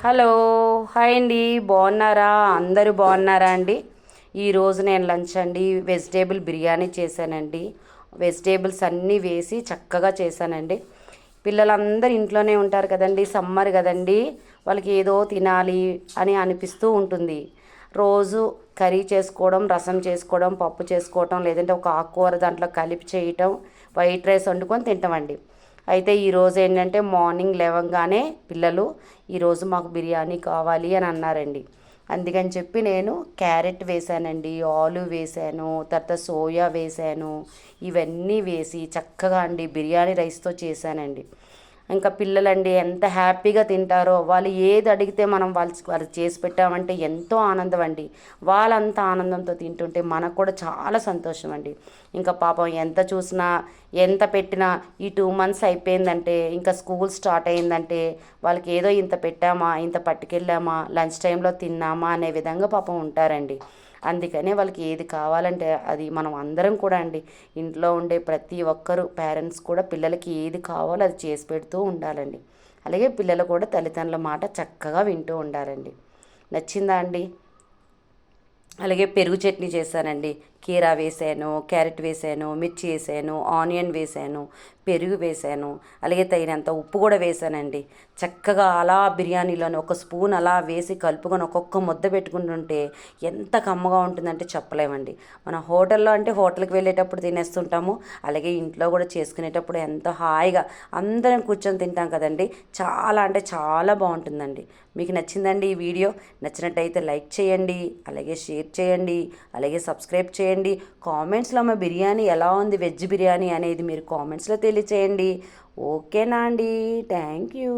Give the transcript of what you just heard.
Hello, hi అండి. బాగున్నారా? అందరూ బాగున్నారా అండి? ఈరోజు నేను లంచ్ అండి వెజిటేబుల్ బిర్యానీ చేశానండి. వెజిటేబుల్స్ అన్నీ వేసి చక్కగా చేశానండి. పిల్లలందరూ ఇంట్లోనే ఉంటారు కదండి, సమ్మర్ కదండి, వాళ్ళకి ఏదో తినాలి అని అనిపిస్తూ ఉంటుంది. రోజు కర్రీ చేసుకోవడం, రసం చేసుకోవడం, పప్పు చేసుకోవటం, లేదంటే ఒక ఆకుకూర దాంట్లో కలిపి చేయటం, వైట్ రైస్ వండుకొని తింటామండి. అయితే ఈరోజు ఏంటంటే మార్నింగ్ లేవగానే పిల్లలు ఈరోజు మాకు బిర్యానీ కావాలి అని అన్నారండి. అందుకని చెప్పి నేను క్యారెట్ వేసానండి, ఆలు వేసాను, తర్వాత సోయా వేసాను. ఇవన్నీ వేసి చక్కగా అండి బిర్యానీ రైస్తో చేశానండి. ఇంకా పిల్లలండి ఎంత హ్యాపీగా తింటారో, వాళ్ళు ఏది అడిగితే మనం వాళ్ళు చేసి పెట్టామంటే ఎంతో ఆనందం అండి. వాళ్ళంత ఆనందంతో తింటుంటే మనకు కూడా చాలా సంతోషం అండి. ఇంకా పాపం ఎంత చూసినా ఎంత పెట్టినా ఈ 2 months అయిపోయిందంటే, ఇంకా స్కూల్ స్టార్ట్ అయిందంటే వాళ్ళకి ఏదో ఇంత పెట్టామా, ఇంత పట్టుకెళ్ళామా, లంచ్ టైంలో తిన్నామా అనే విధంగా పాపం ఉంటారండి. అందుకనే వాళ్ళకి ఏది కావాలంటే అది మనం అందరం కూడా అండి, ఇంట్లో ఉండే ప్రతి ఒక్కరు పేరెంట్స్ కూడా పిల్లలకి ఏది కావాలో అది చేసి పెడుతూ ఉండాలండి. అలాగే పిల్లలు కూడా తల్లిదండ్రుల మాట చక్కగా వింటూ ఉండాలండి. నచ్చిందా అండి? అలాగే పెరుగు చట్నీ చేశానండి. కీరా వేసాను, క్యారెట్ వేసాను, మిర్చి వేసాను, ఆనియన్ వేసాను, పెరుగు వేసాను, అలాగే తగినంత ఉప్పు కూడా వేసానండి. చక్కగా అలా బిర్యానీలోని ఒక స్పూన్ అలా వేసి కలుపుకొని ఒక్కొక్క ముద్ద పెట్టుకుంటుంటే ఎంత కమ్మగా ఉంటుందంటే చెప్పలేమండి. మన హోటల్లో అంటే హోటల్కి వెళ్ళేటప్పుడు తినేస్తుంటాము, అలాగే ఇంట్లో కూడా చేసుకునేటప్పుడు ఎంతో హాయిగా అందరం కూర్చొని తింటాం కదండి. చాలా అంటే చాలా బాగుంటుందండి. మీకు నచ్చిందండి ఈ వీడియో? నచ్చినట్టయితే లైక్ చేయండి, అలాగే షేర్ చేయండి, అలాగే సబ్స్క్రైబ్ చేయండి. కామెంట్స్లో మా బిర్యానీ ఎలా ఉంది, వెజ్ బిర్యానీ అనేది మీరు కామెంట్స్లో తెలియచేయండి. ఓకేనా అండి? Thank you.